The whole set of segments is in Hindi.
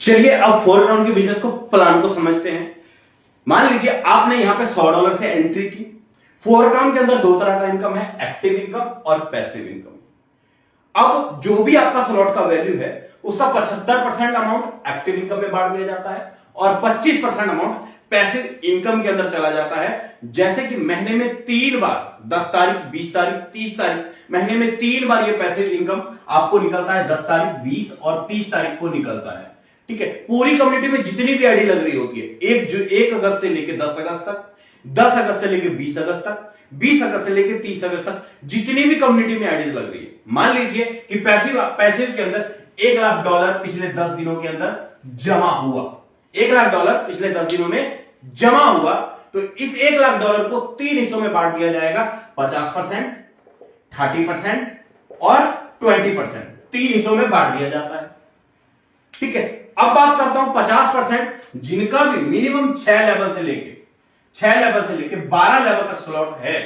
चलिए अब फोरग्राउंड के बिजनेस को प्लान को समझते हैं। मान लीजिए आपने यहां पे $100 से एंट्री की। फोरग्राउंड के अंदर दो तरह का इनकम है, एक्टिव इनकम और पैसिव इनकम। अब जो भी आपका स्लॉट का वैल्यू है उसका 75% अमाउंट एक्टिव इनकम में बांट दिया जाता है और 25% अमाउंट पैसिव इनकम के अंदर चला जाता है। जैसे कि महीने में 3 बार 10 तारीख, 20 तारीख, 30 तारीख, महीने में 3 बार ये पैसिव इनकम आपको निकलता है। 10 तारीख, 20 और 30 तारीख को निकलता है। ठीक है, पूरी कम्युनिटी में जितनी भी आईडी लग रही होती है, 1 अगस्त से लेकर 10 अगस्त तक, 10 अगस्त से लेकर 20 अगस्त तक, 20 अगस्त से लेकर 30 अगस्त तक जितनी भी कम्युनिटी में आईडीज लग रही है। मान लीजिए कि पैसिव के अंदर $1,00,000 पिछले 10 दिनों के अंदर जमा हुआ। $1,00,000 पिछले 10 दिनों में जमा हुआ तो इस $1,00,000 को 3 हिस्सों में बांट दिया जाएगा। 50%, 30% और 20%, 3 हिस्सों में बांट दिया जाता है। ठीक है, अब बात करता हूं 50% जिनका भी मिनिमम 6 लेवल से लेके 12 लेवल तक स्लॉट है।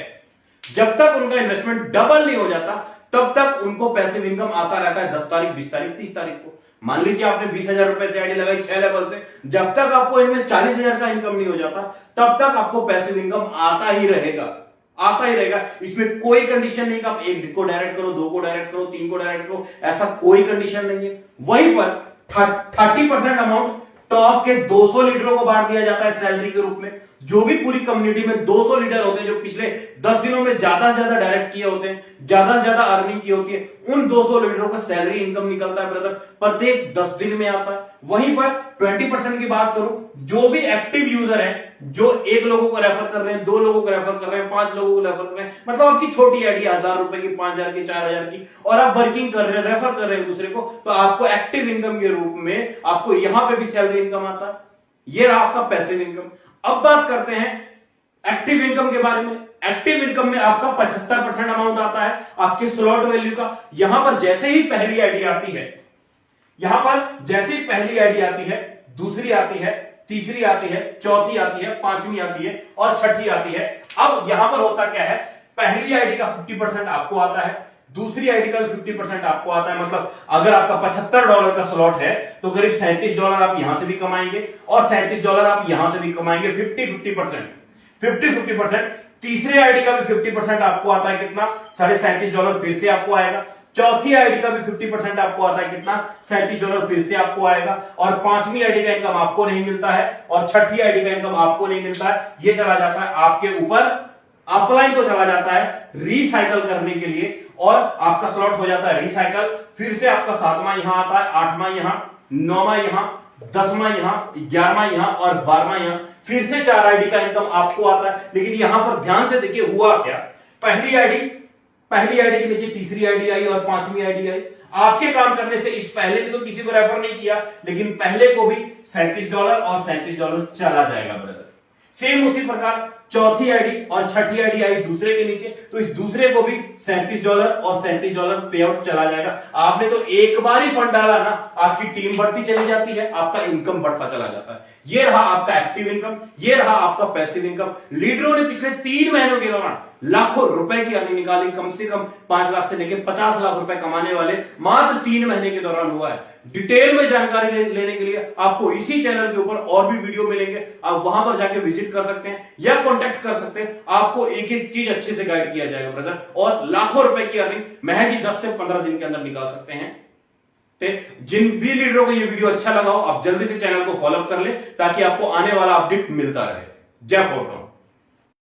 जब तक उनका इन्वेस्टमेंट डबल नहीं हो जाता तब तक उनको पैसिव इनकम आता रहता है। 10 तारीख, 20 तारीख, 30 तारीख को मान लीजिए आपने 20,000 रुपए से आईडी लगाई 6 लेवल से, जब तक आपको इनमें 40,000 का इनकम नहीं हो जाता तब तक आपको पैसिव इनकम आता ही रहेगा। इसमें कोई कंडीशन नहीं कि आप 1 को डायरेक्ट करो, 2 को डायरेक्ट करो, 3 को डायरेक्ट करो, ऐसा कोई कंडीशन नहीं है। वहीं पर 30% अमाउंट टॉप के 200 लीडरों को बांट दिया जाता है सैलरी के रूप में। जो भी पूरी कम्युनिटी में 200 लीडर होते हैं जो पिछले 10 दिनों में ज्यादा से ज्यादा डायरेक्ट किए होते हैं, ज्यादा से ज्यादा अर्निंग की होती है, उन 200 लीडरों का सैलरी इनकम निकलता है ब्रदर, प्रत्येक 10 दिन में आता है। वहीं पर 20% की बात करूं, जो भी एक्टिव यूजर है, जो 1 लोगों को रेफर कर रहे हैं, 2 लोगों को रेफर कर रहे हैं, 5 लोगों को रेफर कर रहे हैं, मतलब आपकी छोटी आईडी 1,000 रुपए की, 5,000 की, 4,000 की, और आप वर्किंग कर रहे हैं, रेफर कर रहे हैं दूसरे को, तो आपको एक्टिव इनकम के रूप में आपको यहां पे भी सैलरी इनकम आता है। ये रहा आपका पैसिव इनकम। अब बात करते हैं एक्टिव इनकम के बारे में। एक्टिव इनकम में आपका 75% अमाउंट आता है आपके स्लॉट वैल्यू का। यहां पर जैसे ही पहली आईडी आती है, दूसरी आती है, तीसरी आती है, चौथी आती है, 5वीं आती है और 6ठी आती है। अब यहां पर होता क्या है, पहली आईडी का 50% आपको आता है, दूसरी आईडी का भी 50% आपको आता है। मतलब अगर आपका $75 का स्लॉट है तो करीब $37 आप यहां से भी कमाएंगे और $37 आप यहां से भी कमाएंगे। 50-50%। तीसरे आईडी का भी 50% आपको आता है, कितना, $37.5 फिर से आपको आएगा। चौथी आईडी का भी 50% आपको आता है, कितना, $37 फिर से आपको आएगा। और 5वीं आईडी का इनकम आपको नहीं मिलता है और 6ठी आईडी का इनकम आपको नहीं मिलता है। ये चला जाता है आपके ऊपर, अपलाइन को चला जाता है रिसाइकल करने के लिए और आपका स्लॉट हो जाता है रिसाइकल। फिर से आपका 7वां यहां आता है, 8वां यहां, 9वां यहां, 10वां यहां, 11वां यहां और 12वां यहां। फिर से 4 आईडी का इनकम आपको आता है। लेकिन यहां पर ध्यान से देखिए हुआ क्या, पहली आईडी के नीचे तीसरी आईडी आई और 5वीं आईडी आई। आपके काम करने से इस पहले ने तो किसी को रेफर नहीं किया, लेकिन पहले को भी $37 और $37 चला जाएगा ब्रदर। सेम उसी प्रकार चौथी आईडी और 6ठी आईडी आई दूसरे के नीचे, तो इस दूसरे को भी $37 और $37 पे आउट चला जाएगा। आपने तो एक बार ही फंड डाला ना, आपकी टीम बढ़ती चली जाती है, आपका इनकम बढ़ता चला जाता है। ये रहा आपका एक्टिव इनकम, ये रहा आपका पैसिव इनकम। लीडरों ने पिछले 3 महीनों के दौरान लाखों रुपए की अर्निंग निकाली। कम से कम 5 लाख से लेकर 50 लाख रुपए कमाने वाले मात्र 3 महीने के दौरान हुआ है। डिटेल में जानकारी लेने के लिए आपको इसी चैनल के ऊपर और भी वीडियो मिलेंगे, आप वहां पर जाके विजिट कर सकते हैं या कांटेक्ट कर सकते हैं। आपको एक एक चीज अच्छे से गाइड किया जाएगा ब्रदर, और लाखों रुपए की अर्निंग महज ही 10 से 15 दिन के अंदर निकाल सकते हैं। जिन भी लीडरों को ये वीडियो अच्छा लगा हो, आप जल्दी से चैनल को फॉलो कर ले ताकि आपको आने वाला अपडेट मिलता रहे। जय फोरग्राउंड।